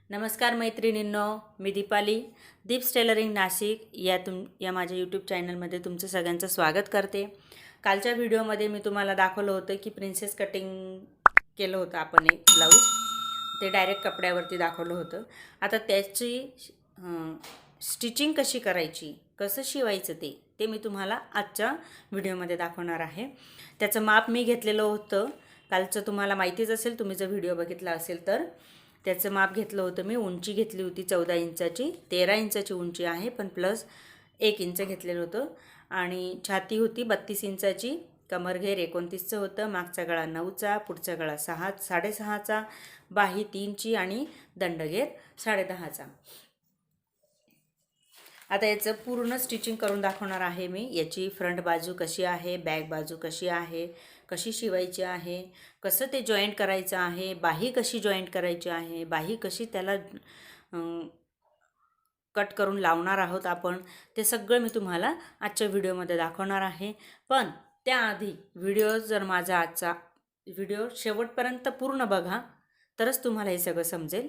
नमस्कार मैत्रिणींनो, मी दीपाली दीप्स टेलरिंग नाशिक या माझ्या यूट्यूब चॅनलमध्ये तुमचं सगळ्यांचं स्वागत करते. कालच्या व्हिडिओमध्ये मी तुम्हाला दाखवलं होतं की प्रिन्सेस कटिंग केलं होतं आपण एक ब्लाऊज. ते डायरेक्ट कपड्यावरती दाखवलं होतं. आता त्याची स्टिचिंग कशी करायची, कसं शिवायचं ते मी तुम्हाला आजच्या व्हिडिओमध्ये दाखवणार आहे. त्याचं माप मी घेतलेलं होतं. कालचं तुम्हाला माहितीच असेल, तुम्ही जर व्हिडिओ बघितला असेल तर. त्याचं माप घेतलं होतं मी. उंची घेतली होती 14 इंचाची. 13 इंचाची उंची आहे, पण प्लस 1 इंच घेतलेलं होतं. आणि छाती होती 32 इंचाची. कमरघेर 29चं होतं. मागचा गळा 9चा, पुढचा गळा 6.5चा, बाही 3ची आणि दंडघेर 10.5चा. आता याचं पूर्ण स्टिचिंग करून दाखवणार आहे मी. याची फ्रंट बाजू कशी आहे, बॅक बाजू कशी आहे, कशी शिवायची आहे, कसं ते जॉईंट करायचं आहे, बाही कशी जॉईंट करायची आहे, बाही कशी त्याला कट करून लावणार आहोत आपण, ते सगळं मी तुम्हाला आजच्या व्हिडिओमध्ये दाखवणार आहे. पण त्याआधी माझा आजचा व्हिडिओ शेवटपर्यंत पूर्ण बघा, तरच तुम्हाला हे सगळं समजेल.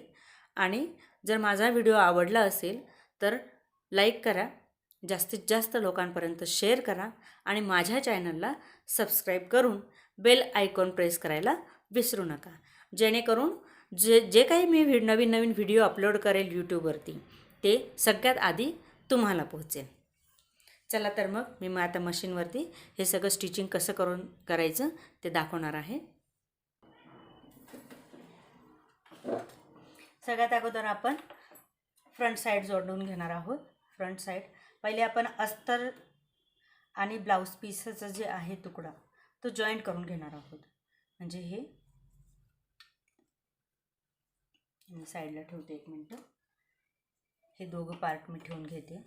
आणि जर माझा व्हिडिओ आवडला असेल तर लाईक करा, जास्तीत जास्त लोकांपर्यंत शेअर करा आणि माझ्या चॅनलला सबस्क्राईब करून बेल आयकॉन प्रेस करायला विसरू नका, जेणेकरून जे काही मी नवीन नवीन व्हिडिओ अपलोड करेल यूट्यूबवरती ते सगळ्यात आधी तुम्हाला पोहोचेल. चला तर मग आता मशीनवरती हे सगळं स्टिचिंग कसं करायचं ते दाखवणार आहे. सगळ्यात अगोदर आपण फ्रंट साईड जोडून घेणार आहोत. फ्रंट साईड पहिले आपण अस्तर आणि ब्लाऊज पीसचं जे आहे तुकडा तो जॉईंट करून घेणार आहोत. म्हणजे हे मी साईडला ठेवते, 1 मिनटं. हे दोघं पार्ट मी ठेवून घेते.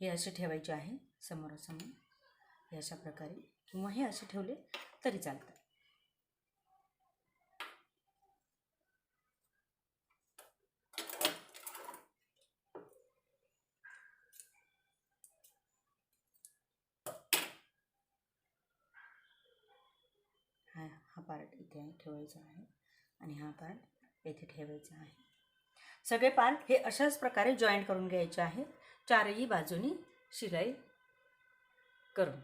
हे असे ठेवायचे आहे समोरासमोर, हे अशा प्रकारे, किंवा हे असे ठेवले तरी चालतं. हा पार्ट इथे ठेवायचा आहे आणि हा पार्ट इथे ठेवायचा आहे. सगळे पार्ट हे अशाच प्रकारे जॉईंट करून घ्यायचे आहेत, चारही बाजूनी शिलाई करून.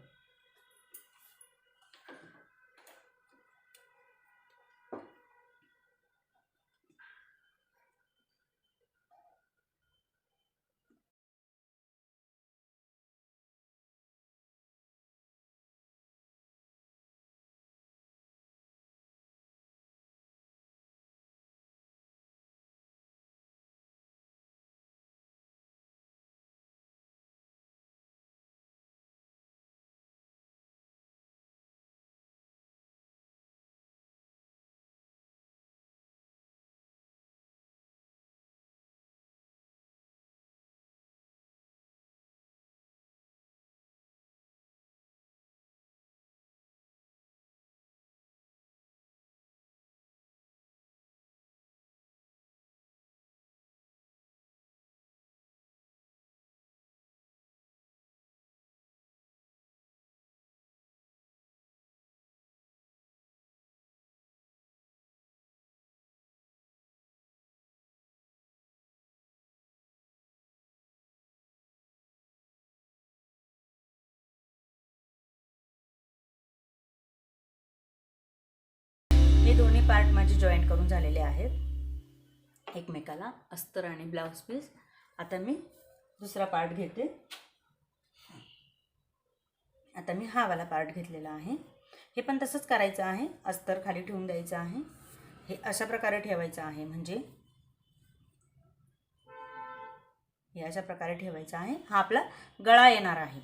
हे दोन्ही पार्ट माझे जॉईंट करून झालेले आहेत एकमेकाला, अस्तर आणि ब्लाऊज पीस. आता मी दुसरा पार्ट घेते. आता मी हा वाला पार्ट घेतलेला आहे. हे पण तसंच करायचं आहे. अस्तर खाली ठेवून द्यायचं आहे. हे अशा प्रकारे ठेवायचं आहे, म्हणजे हे अशा प्रकारे ठेवायचं आहे. हा आपला गळा येणार आहे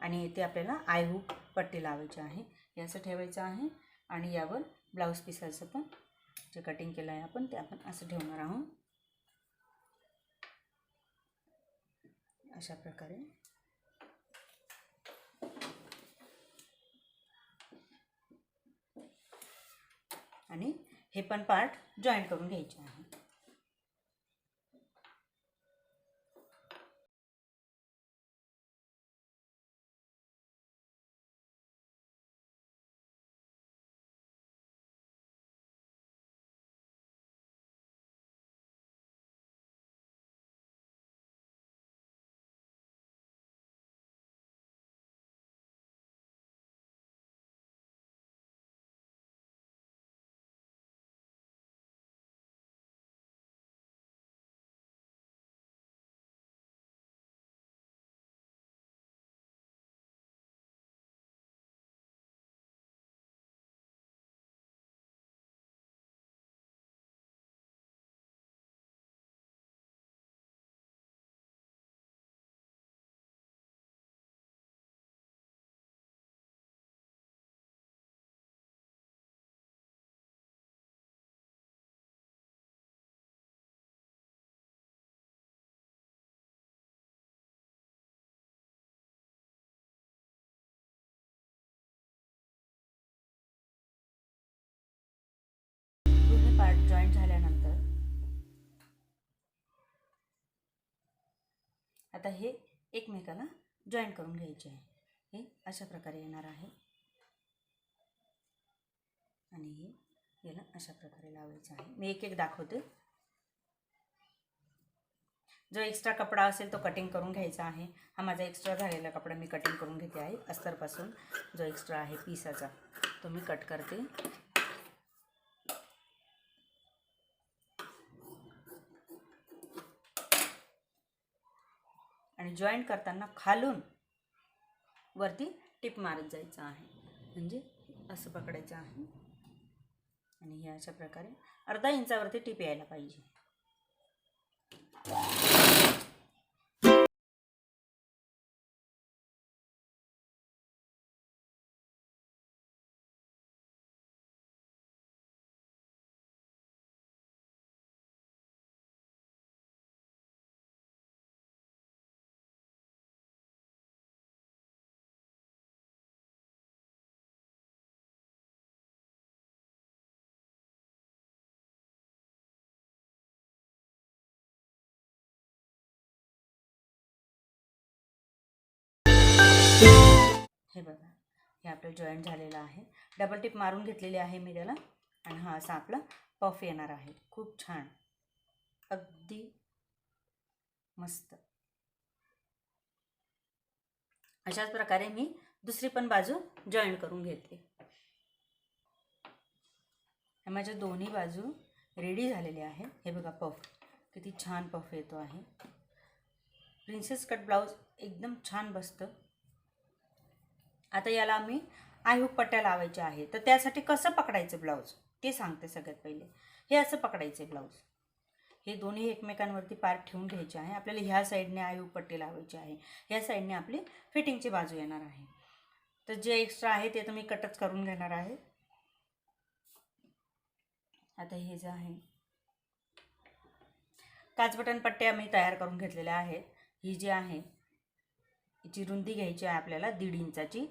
आणि इथे आपल्याला आयहूक पट्टी लावायची आहे. हे असं ठेवायचं आहे आणि यावर ब्लाऊज पीसाचं पण जे कटिंग केलं आहे आपण ते आपण असं ठेवणार आहोत, अशा प्रकारे. आणि हे पण पार्ट जॉईंट करून घ्यायचे आहे. जॉईंट झाल्यानंतर आता हे एकमेकाला जॉईन करून घ्यायचे आहे. हे अशा प्रकारे येणार आहे आणि हे याला अशा प्रकारे लावायचं आहे. मी एक एक दाखवते. जो एक्स्ट्रा कपडा असेल तो कटिंग करून घ्यायचा आहे. हा माझा एक्स्ट्रा झालेला कपडा मी कटिंग करून घेते आहे. अस्तरपासून जो एक्स्ट्रा आहे पीसाचा तो मी कट करते. आणि जॉईंट करताना खालून वरती टिप मारत जायचं आहे. म्हणजे असं पकडायचं आहे आणि हे अशा प्रकारे अर्धा इंचावरती टिप यायला पाहिजे. हे बघा, हे आपलं जॉईंट झालेलं आहे. डबल टिप मारून घेतलेली आहे मी त्याला आणि हा असा आपला पफ येणार आहे. खूप छान, अगदी मस्त. अशाच प्रकारे मी दुसरी पण बाजू जॉईन करून घेतली. माझ्या दोन्ही बाजू रेडी झालेले आहे. हे बघा पफ किती छान पफ येतो आहे. प्रिन्सेस कट ब्लाऊज एकदम छान बसतं. आता याला आम्ही आयहुक पट्ट्या लावायच्या आहे. तर त्यासाठी कसं पकडायचं ब्लाऊज ते सांगते. सगळ्यात पहिले हे असं पकडायचे ब्लाऊज. हे दोन्ही एकमेकांवरती पार्ट ठेवून घ्यायचे आहे. आपल्याला ह्या साईडने आयहुक पट्टी लावायची आहे. ह्या साईडने आपली फिटिंगची बाजू येणार आहे. तर जे एक्स्ट्रा आहे ते तुम्ही कटच करून घेणार आहे. आता हे जे आहे काचबटन पट्ट्या मी तयार करून घेतलेल्या आहेत. ही जी आहे हिची रुंदी घ्यायची आहे आपल्याला 1.5 इंचाची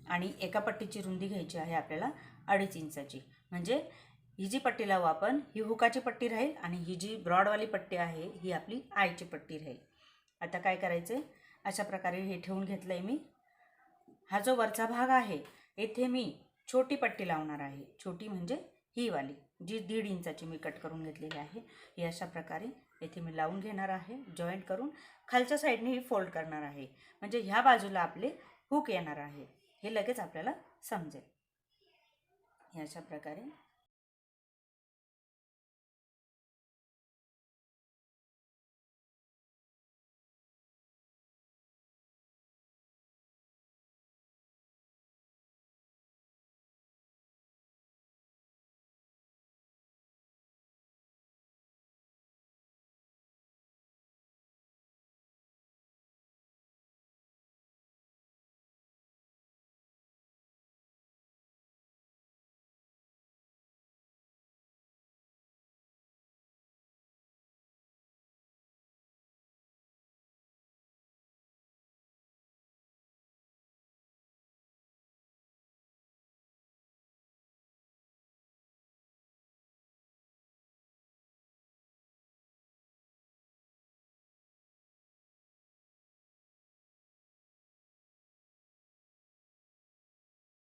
आणि एका पट्टीची रुंदी घ्यायची आहे आपल्याला 2.5 इंचाची. म्हणजे ही जी पट्टी लावू आपण ही हुकाची पट्टी राहील आणि ही जी ब्रॉडवाली पट्टी आहे ही आपली आयची पट्टी राहील. आता काय करायचं, अशा प्रकारे हे ठेवून घेतलं आहे मी. हा जो वरचा भाग आहे येथे मी छोटी पट्टी लावणार आहे. छोटी म्हणजे ही वाली जी 1.5 इंचाची मी कट करून घेतलेली आहे. ही अशा प्रकारे येथे मी लावून घेणार आहे. जॉईंट करून खालच्या साईडने ही फोल्ड करणार आहे. म्हणजे ह्या बाजूला आपले हुक येणार आहे. हे लगेच आपल्याला समजेल. हे अशा प्रकारे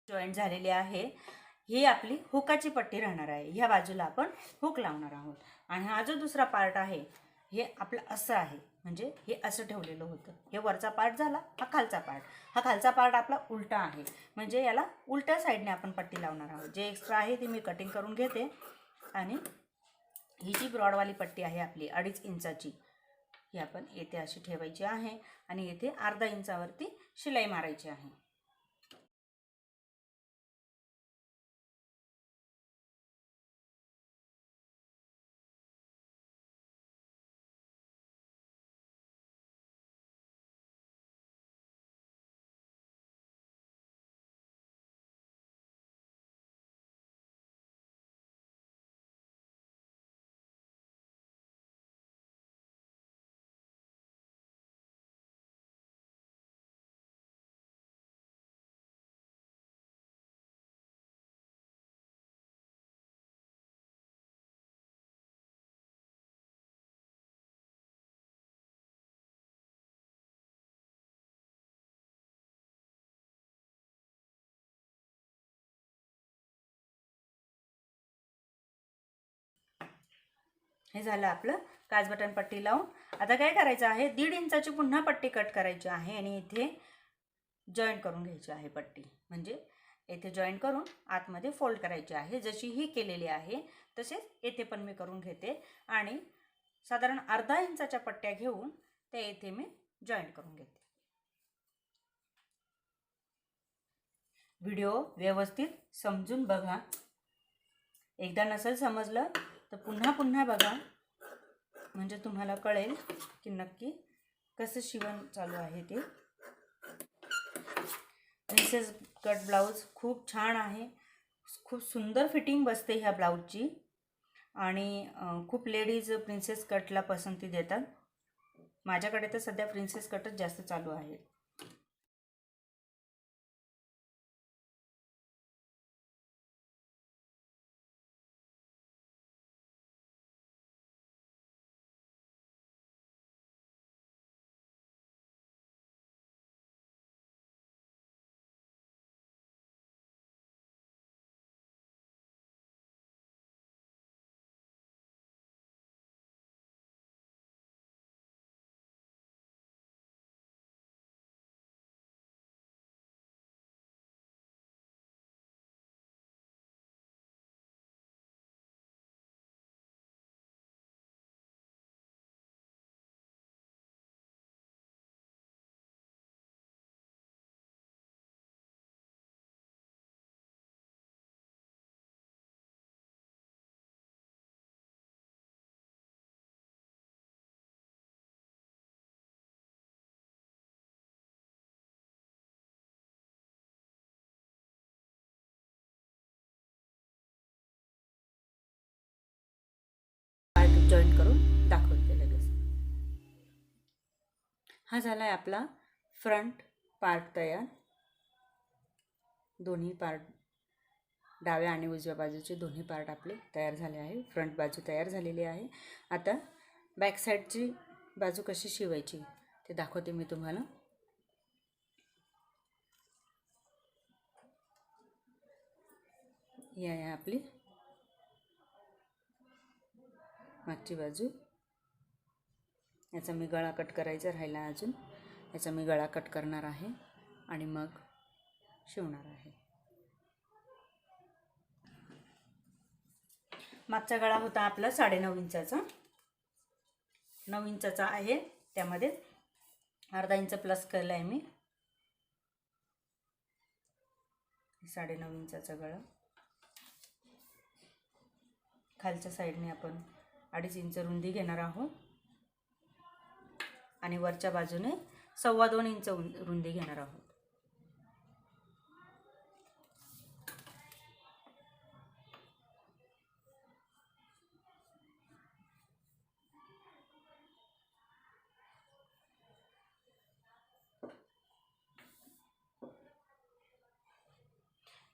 जॉईंट झालेली आहे. ही आपली हुकाची पट्टी राहणार आहे. ह्या बाजूला आपण हुक लावणार आहोत. आणि हा जो दुसरा पार्ट आहे हे आपलं असं आहे. म्हणजे हे असं ठेवलेलं होतं. हे वरचा पार्ट झाला, हा खालचा पार्ट. हा खालचा पार्ट आपला उलटा आहे. म्हणजे याला उलट्या साईडने आपण पट्टी लावणार आहोत. जे एक्स्ट्रा आहे ती मी कटिंग करून घेते. आणि ही जी ब्रॉडवाली पट्टी आहे आपली 2.5 इंचाची ही आपण येथे अशी ठेवायची आहे आणि येथे अर्धा इंचावरती शिलाई मारायची आहे. हे झालं आपलं काज बटन पट्टी लावून. आता काय करायचं आहे, 1.5 इंचाची पुन्हा पट्टी कट करायची आहे आणि इथे जॉईंट करून घ्यायची आहे पट्टी. म्हणजे येथे जॉईंट करून आतमध्ये फोल्ड करायची आहे. जशी ही केलेली आहे तसेच येथे पण मी करून घेते आणि साधारण अर्धा इंचाच्या पट्ट्या घेऊन त्या येथे मी जॉईंट करून घेते. व्हिडिओ व्यवस्थित समजून बघा. एकदा नसेल समजलं तर पुन्हा पुन्हा बघा, म्हणजे तुम्हाला कळेल की नक्की कसं शिवण चालू आहे ते. प्रिन्सेस कट ब्लाऊज खूप छान आहे. खूप सुंदर फिटिंग बसते ह्या ब्लाऊजची आणि खूप लेडीज प्रिन्सेस कटला पसंती देतात. माझ्याकडे तर सध्या प्रिन्सेस कटच जास्त चालू आहे. जॉईंट करून दाखवते लगेच. हा झाला आहे आपला फ्रंट पार्ट तयार. दोन्ही पार्ट, डाव्या आणि उजव्या बाजूचे दोन्ही पार्ट आपले तयार झाले आहे. फ्रंट बाजू तयार झालेली आहे. आता बॅक साईडची बाजू कशी शिवायची ते दाखवते मी तुम्हाला. ही आहे आपली मागची बाजू. याचा मी गळा कट करायचा राहिला अजून. याचा मी गळा कट करणार आहे आणि मग शिवणार आहे. मागचा गळा होता आपला 9.5 इंचाचा. 9 इंचाचा आहे, त्यामध्ये अर्धा इंच प्लस केलं आहे मी. 9.5 इंचाचा गळा. खालच्या साईडने आपण 2.5 इंच रुंदी घेणार आहोत आणि वरच्या बाजूने 2.25 इंच रुंदी घेणार आहोत.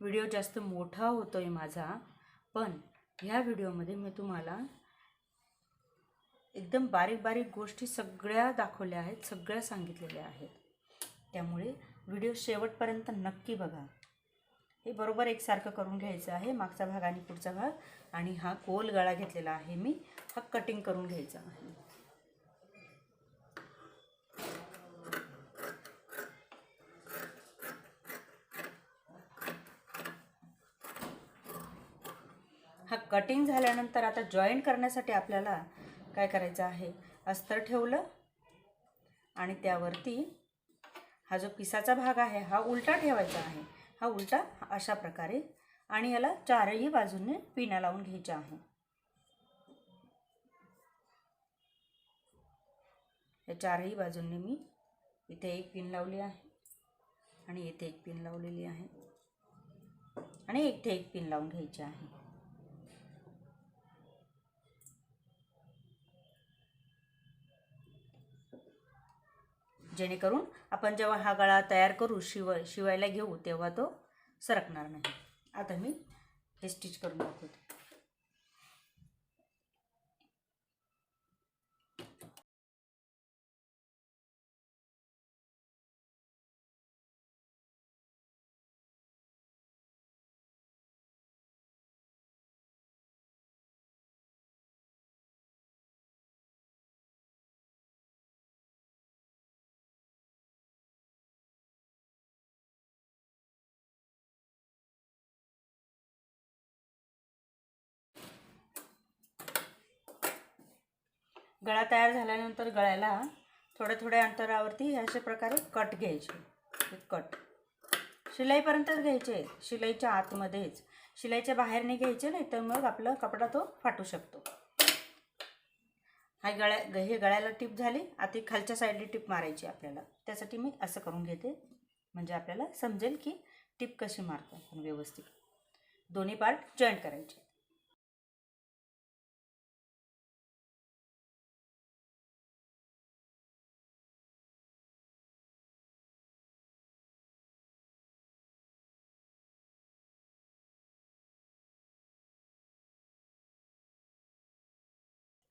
व्हिडिओ जास्त मोठा होतोय माझा, पण ह्या व्हिडिओमध्ये मी तुम्हाला एकदम बारीक बारीक गोष्टी सगळ्या दाखवल्या आहेत, सगळ्या सांगितलेल्या आहेत. त्यामुळे व्हिडिओ शेवटपर्यंत नक्की बघा. हे बरोबर एकसारखं करून घ्यायचं आहे, मागचा भाग आणि पुढचा भाग. आणि हा गोल गळा घेतलेला आहे मी, हा कटिंग करून घ्यायचा आहे. हा कटिंग झाल्यानंतर आता जॉईंट करण्यासाठी आपल्याला काय करायचं आहे, अस्तर ठेवलं आणि त्यावरती हा जो पिसाचा भाग आहे हा उलटा ठेवायचा आहे. हा उलटा अशा प्रकारे, आणि याला चारही बाजूने पिना लावून घ्यायच्या आहे. या चारही बाजूंनी मी इथे एक पिन लावली आहे आणि इथे एक पिन लावलेली आहे आणि इथे एक पिन लावून घ्यायची आहे. जेणेकरून आपण जेव्हा हा गळा तयार करू, शिवायला घेऊ, तेव्हा तो सरकणार नाही. आता मी हे स्टिच करून दाखवते. गळा तयार झाल्यानंतर गळ्याला थोड्या थोड्या अंतरावरती अशा प्रकारे कट घ्यायचे. कट शिलाईपर्यंतच घ्यायचे, शिलाईच्या आतमध्येच, शिलाईच्या बाहेर नाही घ्यायचे, नाही तर मग आपला कपडा तो फाटू शकतो. हे गळ्याला टिप झाली. आता खालच्या साईडला टिप मारायची आपल्याला. त्यासाठी मी असं करून घेते, म्हणजे आपल्याला समजेल की टिप कशी मारतो आपण व्यवस्थित. दोन्ही पार्ट जॉईंट करायचे.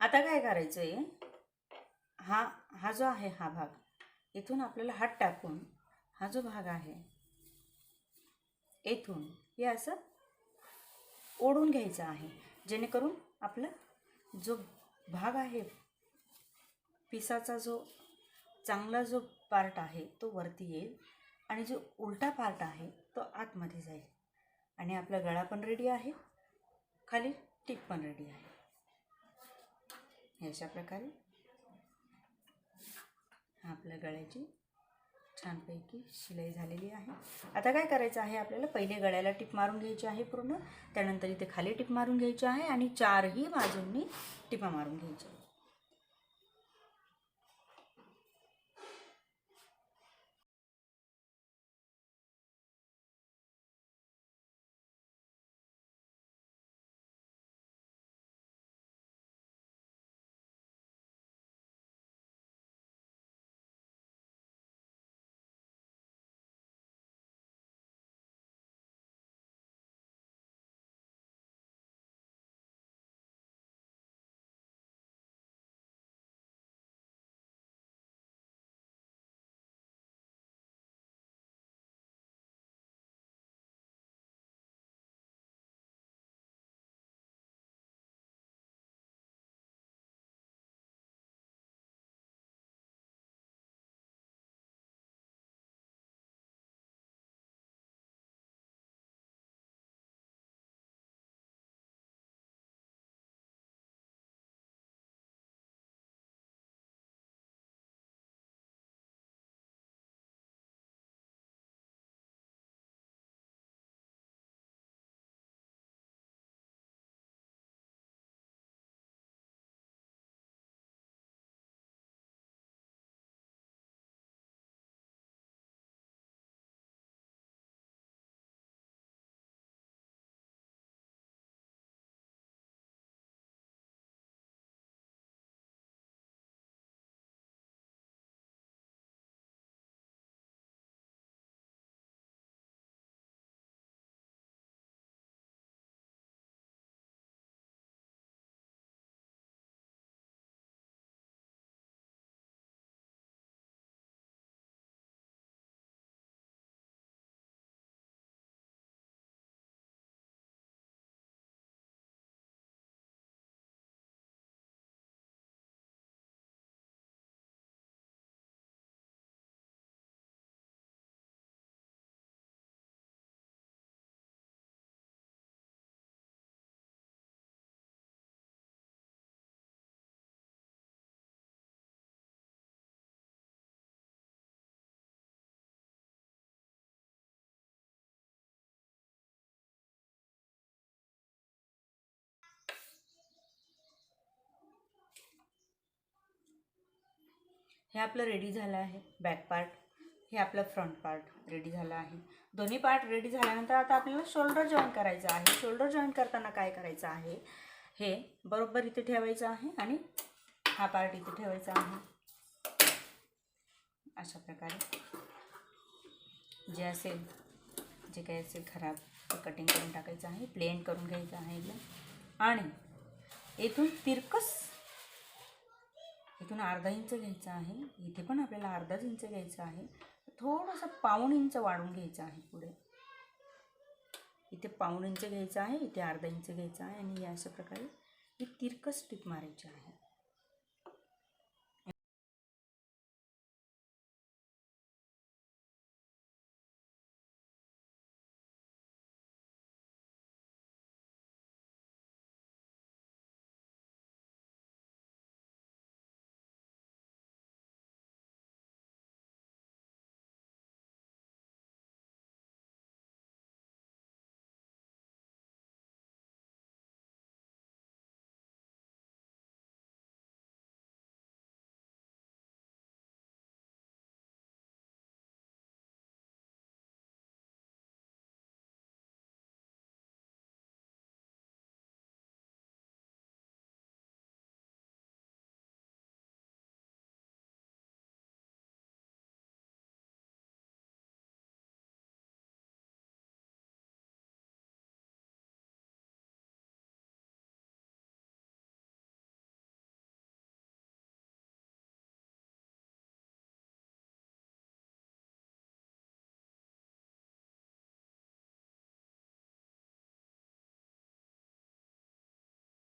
आता काय करायचं आहे, हा जो आहे हा भाग इथून आपल्याला हात टाकून हा जो भाग आहे इथून हे असं ओढून घ्यायचा आहे, जेणेकरून आपला जो भाग आहे पिसाचा जो चांगला जो पार्ट आहे तो वरती येईल आणि जो उलटा पार्ट आहे तो आतमध्ये जाईल. आणि आपला गळा पण रेडी आहे, खाली टिप पण रेडी आहे. अशा प्रकारे आपल्या गळ्याची छानपैकी शिलाई झालेली आहे. आता काय करायचं आहे, आपल्याला पहिले गळ्याला टिप मारून घ्यायची आहे पूर्ण, त्यानंतर इथे खाली टिप मारून घ्यायची आहे आणि चारही बाजूंनी टिपा मारून घ्यायच्या. हे आपलं रेडी झालं आहे बॅक पार्ट, हे आपलं फ्रंट पार्ट रेडी झालं आहे. दोन्ही पार्ट रेडी झाल्यानंतर आता आपल्याला शोल्डर जॉईन करायचं आहे. शोल्डर जॉईन करताना काय करायचं आहे, हे बरोबर इथे ठेवायचं आहे आणि हा पार्ट इथे ठेवायचा आहे. अशा प्रकारे जे असेल, जे काही असेल खराब ते कटिंग करून टाकायचं आहे, प्लेन करून घ्यायचं आहे एकदम. आणि इथून तिरकस इथून अर्धा इंच घ्यायचं आहे, इथे पण आपल्याला अर्धाच इंच घ्यायचं आहे. थोडंसं पाऊण इंच वाढून घ्यायचं आहे पुढे. इथे पाऊण इंच घ्यायचं आहे, इथे अर्धा इंच घ्यायचं आहे आणि अशा प्रकारे ही तिरकस टिप मारायची आहे.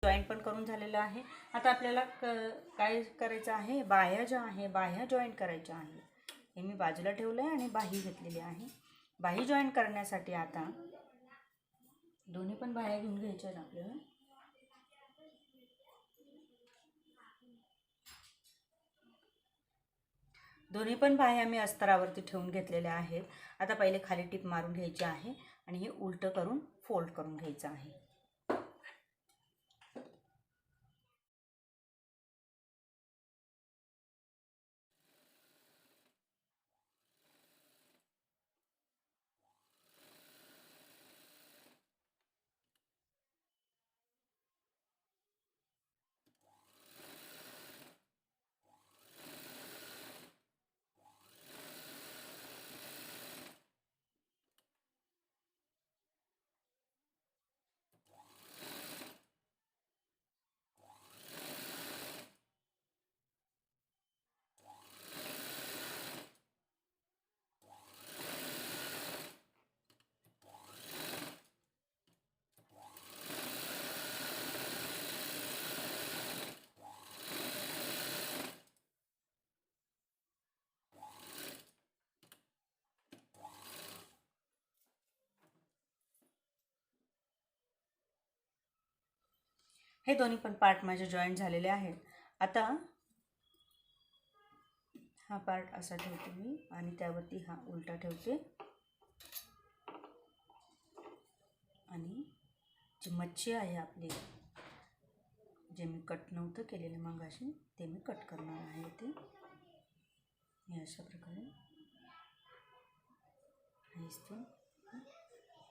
जॉईन पण करून झालेलं आहे. आता आपल्याला काय करायचं आहे, बाह्या ज्या आहे बाह्या जॉईन करायच्या आहे. हे मी बाजूला ठेवलं आहे आणि बाही घेतलेली आहे. बाही जॉईन करण्यासाठी आता दोन्ही पण बाह्या घेऊन घ्यायच्या आहेत आपल्याला. दोन्ही पण बाह्या मी अस्तरावरती ठेवून घेतलेल्या आहेत. आता पहिले खाली टिप मारून घ्यायची आहे आणि हे उलटं करून फोल्ड करून घ्यायचं आहे. हे दोन्ही पण पार्ट माझे जॉईंट झालेले आहेत. आता हा पार्ट असा ठेवते मी आणि त्यावरती हा उलटा ठेवते आणि जी मच्छी आहे आपली, जे मी कट नव्हतं केलेलं मगाशी ते मी कट करणार आहे. ते हे अशा प्रकारे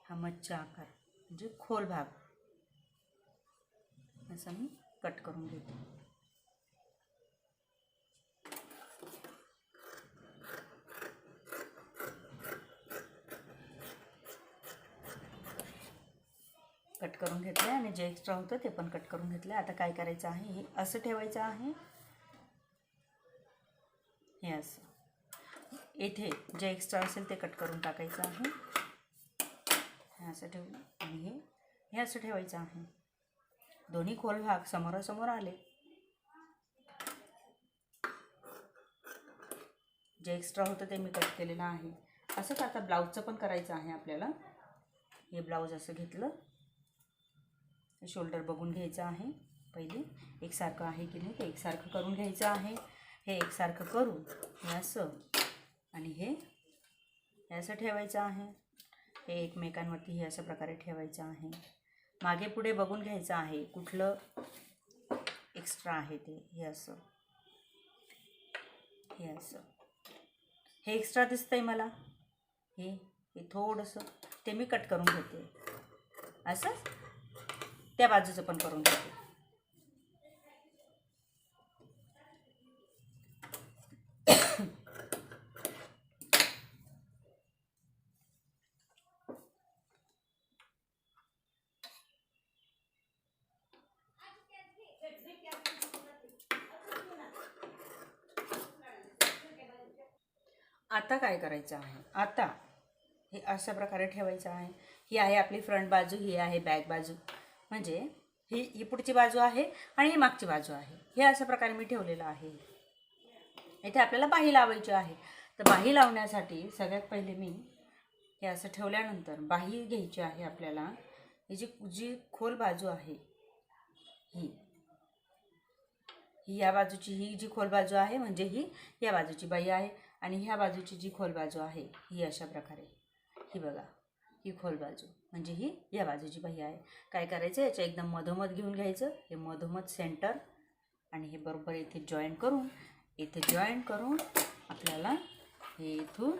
हा मच्छी आकार म्हणजे खोल भाग असं मी कट करून घेते. कट करून घेतले आणि जे एक्स्ट्रा होतं ते पण कट करून घेतले. आता काय करायचं आहे, हे असं ठेवायचं आहे. हे असं इथे जे एक्स्ट्रा असेल ते कट करून टाकायचं आहे. हे असं ठेवलं आणि हे असं ठेवायचं आहे. दोन्ही खोल भाग समोरासमोर आले. जे एक्स्ट्रा होतं ते मी कट केलेलं आहे. असंच आता ब्लाऊजचं पण करायचं आहे आपल्याला. हे ब्लाऊज असं घेतलं, शोल्डर बघून घ्यायचं आहे. पहिले एकसारखं आहे की नाही ते एकसारखं करून घ्यायचं आहे. हे एकसारखं करून हे असं आणि हे असं ठेवायचं आहे. हे एकमेकांवरती हे अशा प्रकारे ठेवायचं आहे. मागे पुढे बघून घ्यायचं आहे कुठलं एक्स्ट्रा आहे ते. हे असं हे असं हे एक्स्ट्रा दिसतंय मला, हे थोडंसं ते मी कट करून घेते. असं त्या बाजूचं पण करून घेते. आता काय करायचं आहे, आता हे अशा प्रकारे ठेवायचं आहे. ही आहे आपली फ्रंट बाजू, ही आहे बॅक बाजू. म्हणजे ही पुढची बाजू आहे आणि ही मागची बाजू आहे. हे अशा प्रकारे मी ठेवलेलं आहे. इथे आपल्याला बाही लावायची आहे. तर बाही लावण्यासाठी सगळ्यात पहिले मी हे असं ठेवल्यानंतर बाही घ्यायची आहे आपल्याला. ही जी खोल बाजू आहे ही या बाजूची, ही जी खोल बाजू आहे म्हणजे ही या बाजूची बाही आहे. आणि ह्या बाजूची जी खोल बाजू आहे ही अशा प्रकारे, ही बघा ही खोल बाजू म्हणजे ही या बाजूची बाही आहे. काय करायचं, याच्या एकदम मधोमध घेऊन घ्यायचं. हे मधोमध सेंटर आणि हे बरोबर इथे जॉईंट करून आपल्याला हे इथून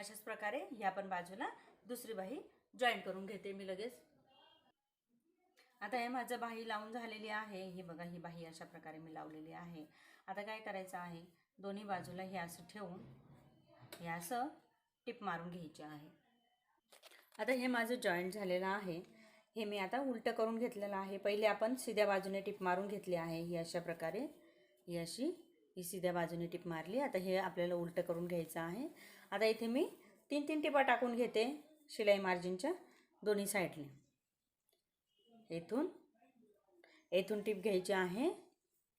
अशाच प्रकारे ह्या पण बाजूला दुसरी बाही जॉईन करून घेते मी लगेच. आता हे माझं बाही लावून झालेली आहे. हे बघा, ही बाही अशा प्रकारे मी लावलेली आहे. आता काय करायचं आहे, दोन्ही बाजूला हे असं ठेवून हे असं टिप मारून घ्यायची आहे. आता हे माझं जॉईंट झालेलं आहे. हे मी आता उलटं करून घेतलेलं आहे. पहिले आपण सीध्या बाजूने टिप मारून घेतली आहे. ही अशा प्रकारे ही सीध्या बाजूने टिप मारली. आता हे आपल्याला उलटं करून घ्यायचं आहे. आता इथे मी 3-3 टिपा टाकून घेते शिलाई मार्जिनच्या दोन्ही साईडने. येथून टिप घ्यायची आहे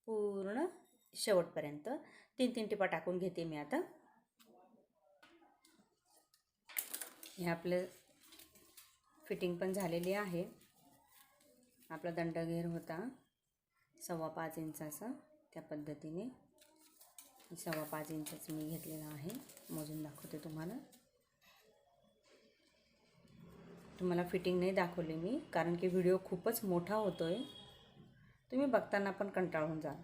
पूर्ण शेवटपर्यंत. 3-3 टिपा टाकून घेते मी आता. हे आपलं फिटिंग पण झालेली आहे. आपला दंडघेर होता 5.25 इंचाचा, त्या पद्धतीने 5.25 इंचाच मी घेतलेला आहे. मोजून दाखवते तुम्हाला फिटिंग नाही दाखवली मी, कारण की व्हिडिओ खूपच मोठा होतोय. तुम्ही बघताना पण कंटाळून जाल.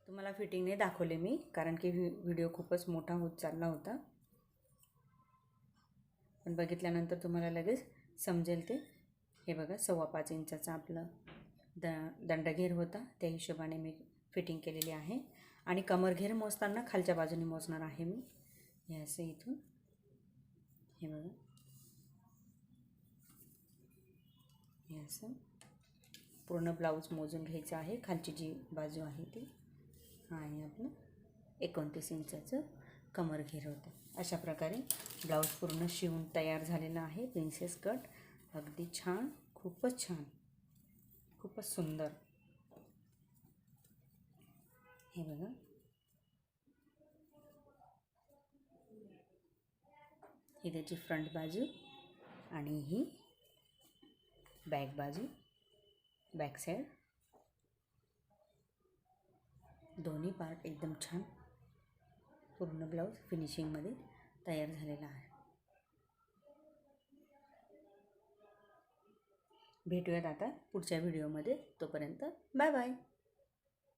तुम्हाला फिटिंग नाही दाखवले मी, कारण की व्हिडिओ खूपच मोठा होत चालला होता. पण बघितल्यानंतर तुम्हाला लगेच समजेल ते. हे बघा, 5.25 इंचाचा आपलं दंडघेर होता, त्या हिशोबाने मी फिटिंग केलेली आहे. आणि कमरघेर मोजताना खालच्या बाजूने मोजणार आहे मी. हे असं इथून, हे बघा, हे असं पूर्ण ब्लाऊज मोजून घ्यायचं आहे. खालची जी बाजू आहे ती, हा आहे आपलं 29 इंचाचं कमरघेर होतं. अशा प्रकारे ब्लाऊज पूर्ण शिवून तयार झालेला आहे. प्रिन्सेस कट अगदी छान, खूपच छान, खूपच सुंदर. हे बघा, ही त्याची फ्रंट बाजू आणि ही बॅक बाजू, बॅक साईड. दोन्ही पार्ट एकदम छान पूर्ण ब्लाऊज फिनिशिंगमध्ये तयार झालेला आहे. भेटूयात आता पुढच्या व्हिडिओमध्ये. तोपर्यंत बाय बाय.